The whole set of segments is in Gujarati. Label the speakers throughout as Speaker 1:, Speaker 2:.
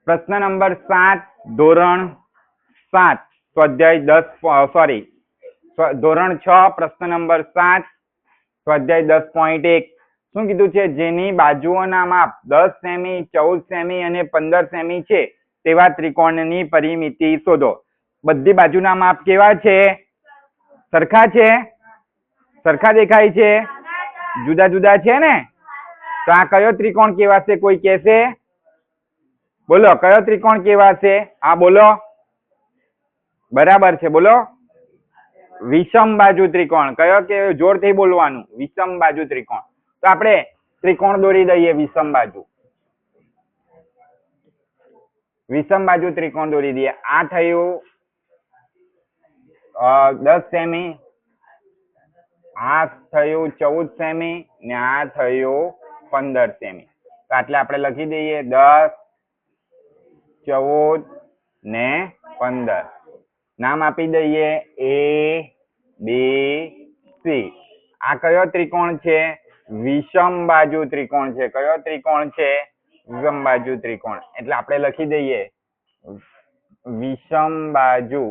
Speaker 1: પ્રશ્ન નંબર 7 ધોરણ 7 સ્વાધ્યાય 10 ધોરણ 6 પ્રશ્ન નંબર 7 સ્વાધ્યાય 10.1 શું કીધું છે? જેની બાજુઓના માપ 10 સેમી 14 સેમી અને 15 સેમી છે તેવા ત્રિકોણની પરિમિતિ શોધો. બધી બાજુના માપ કેવા છે? સરખા છે? સરખા દેખાય છે? જુદા જુદા છે ને? તો આ કયો ત્રિકોણ કહેવાશે? કોઈ કહેશે? બોલો કયો ત્રિકોણ કહેવાશે? હા બોલો. બરાબર છે, બોલો. વિષમ બાજુ ત્રિકોણ. કયો કે જોરથી બોલવાનું? વિષમ બાજુ ત્રિકોણ. તો આપણે ત્રિકોણ દોરી દઈએ. વિષમ બાજુ ત્રિકોણ દોરી દઈએ. આ થયું 10 સેમી, આ થયું 14 સેમી ને આ થયું 15 સેમી. તો એટલે આપણે લખી દઈએ 10 14 ને 15. નામ આપી દઈએ A B C. આ કયો ત્રિકોણ છે? વિષમ બાજુ ત્રિકોણ છે. કયો ત્રિકોણ છે? વિષમ બાજુ ત્રિકોણ. એટલે આપણે લખી દઈએ વિષમ બાજુ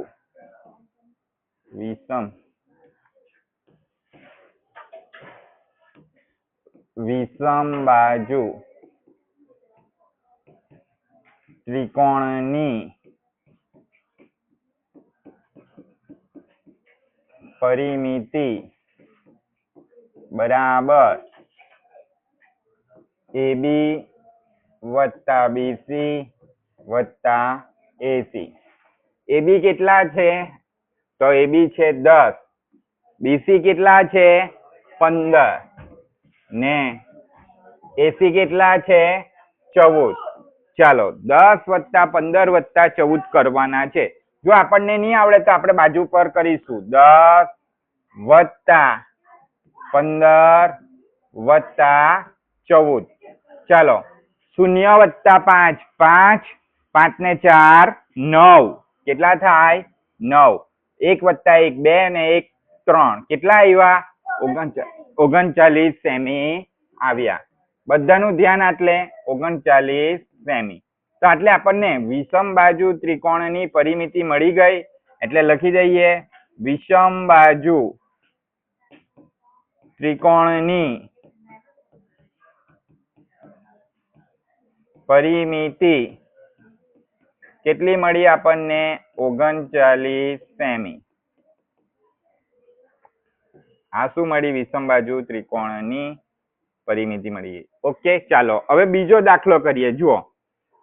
Speaker 1: ત્રિકોણની પરિમિતિ બરાબર AB વત્તા BC વત્તા AC. AB કેટલા છે? તો AB છે 10, BC કેટલા છે? 15 ને AC કેટલા છે? 14. ચાલો 10 વત્તા 15 વત્તા 14 કરવાના છે. જો આપણને નહીં આવડે તો આપણે બાજુ પર કરીશું. 10 વત્તા 15 વત્તા 14. ચાલો 0 વત્તા 5 5, 5 ને 4 9. કેટલા થાય? 9. 1 વત્તા 1 2 ને 1 3. કેટલા આવ્યા? 39 સેમી આવ્યા. બધાનું ધ્યાન આટલે 39 સેમી. તો એટલે આપણને વિષમ બાજુ ત્રિકોણની પરિમિતિ મળી ગઈ. એટલે લખી દઈએ વિષમ બાજુ ત્રિકોણની પરિમિતિ કેટલી મળી આપણને? 39 સેમી. આ શું મળી? વિષમ બાજુ ત્રિકોણની પરિમિતિ મળી. ઓકે, ચાલો હવે બીજો દાખલો કરીએ. જુઓ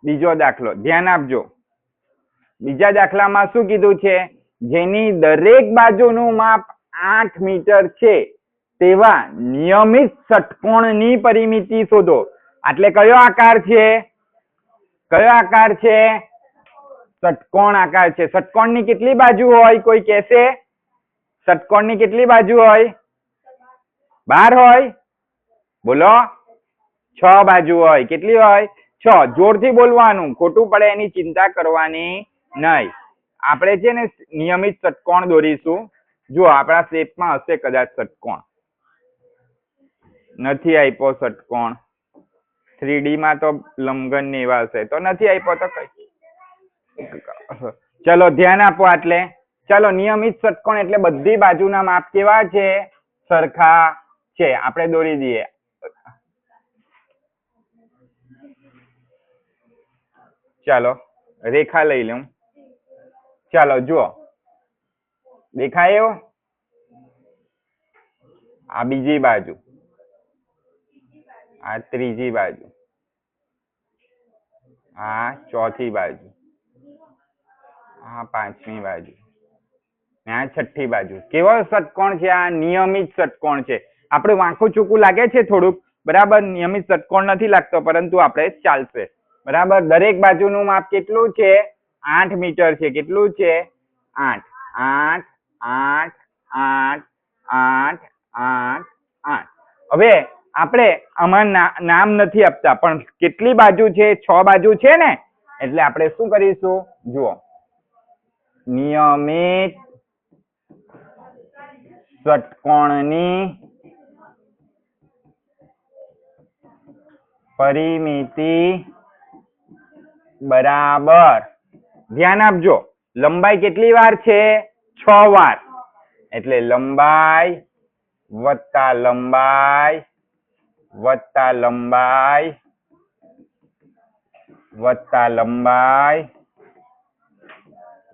Speaker 1: બીજો દાખલો, ધ્યાન આપજો. બીજા દાખલામાં શું કીધું છે? જેની દરેક બાજુનું માપ 8 મીટર છે તેવા નિયમિત ષટકોણની પરિમિતિ શોધો. એટલે કયો આકાર છે? કયો આકાર છે? ષટકોણ આકાર છે. ષટકોણની કેટલી બાજુ હોય? કોઈ કહેશે? ષટકોણની કેટલી બાજુ હોય? 12 હોય? બોલો. 6 બાજુ હોય. કેટલી હોય? 6. જોરથી બોલવાનું, ખોટું પડે એની ચિંતા કરવાની નહીં. આપણે છે ને નિયમિત ષટકોણ દોરીશું. જો આપણા શેપમાં હશે કદાચ ષટકોણ. નથી આપ્યો ષટકોણ. 3D માં તો લંબઘન ને એવા હશે. તો નથી આપ્યો તો કઈ. ચલો ધ્યાન આપો. એટલે ચાલો નિયમિત ષટકોણ એટલે બધી બાજુના માપ કેવા છે? સરખા છે. આપણે દોરી દઈએ. ચાલો રેખા લઈ લઉં. ચાલો જુઓ, દેખાયો? આ બીજી બાજુ, આ ત્રીજી બાજુ, આ ચોથી બાજુ, આ પાંચમી બાજુ, આ છઠ્ઠી બાજુ. કેવો ષટકોણ છે? આ નિયમિત ષટકોણ છે. આપણે વાંકું ચૂકું લાગે છે થોડુંક, બરાબર. નિયમિત ષટકોણ નથી લાગતો, પરંતુ આપણે ચાલશે, બરાબર. દરેક બાજુનું માપ કેટલું છે? 8 મીટર છે. કેટલું છે? 8 8 8 8 8 8 8. હવે આપણે આમાં નામ નથી આપતા, પણ કેટલી બાજુ છે? 6 બાજુ છે ને? એટલે આપણે શું કરીશું? જુઓ, નિયમિત ષટકોણની પરિમિતિ બરાબર. ધ્યાન આપજો, લંબાઈ કેટલી વાર છે? 6 વાર. એટલે લંબાઈ વત્તા લંબાઈ વત્તા લંબાઈ વત્તા લંબાઈ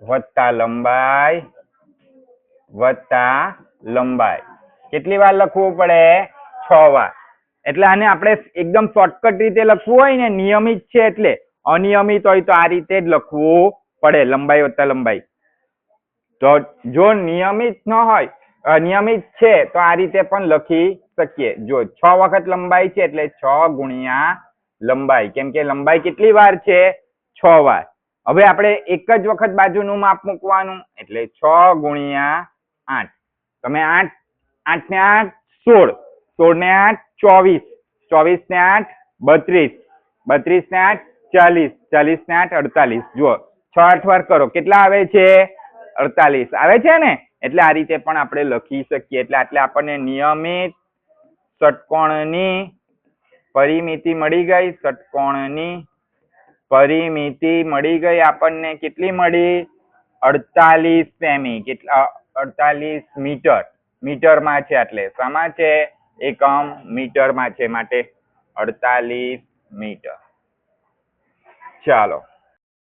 Speaker 1: વત્તા લંબાઈ વત્તા લંબાઈ. કેટલી વાર લખવું પડે? 6 વાર. એટલે આને આપણે એકદમ શોર્ટકટ રીતે લખવું હોય ને, નિયમિત છે એટલે, અનિયમિત હોય તો આ રીતે જ લખવું પડે, લંબાઈ વત્તા લંબાઈ. તો જો નિયમિત ન હોય, અનિયમિત છે તો આ રીતે પણ લખી શકીએ. જો 6 વખત લંબાઈ છે એટલે 6 ગુણ્યા લંબાઈ, કેમ કે લંબાઈ કેટલી વાર છે? 6 વાર. હવે આપણે એક જ વખત બાજુનું માપ મૂકવાનું, એટલે 6 ગુણ્યા 8. તમે 8 ને 8 16, 16 ને 8 24, 24 ને 8 32, 32 ને 8 40, 40 ને 8 48. જુઓ 6 8 વાર કરો, કેટલા આવે છે? 48 આવે છે ને. એટલે આ રીતે પણ આપણે લખી શકીએ. એટલે આપણને નિયમિત ષટકોણની પરિમિતિ મળી ગઈ. ષટકોણની પરિમિતિ મળી ગઈ આપણને. કેટલી મળી? 48 સેમી. કેટલા? 48 મીટર. મીટરમાં છે, એટલે શામાં છે? એકમ મીટરમાં છે, માટે 48 મીટર. ચાલો.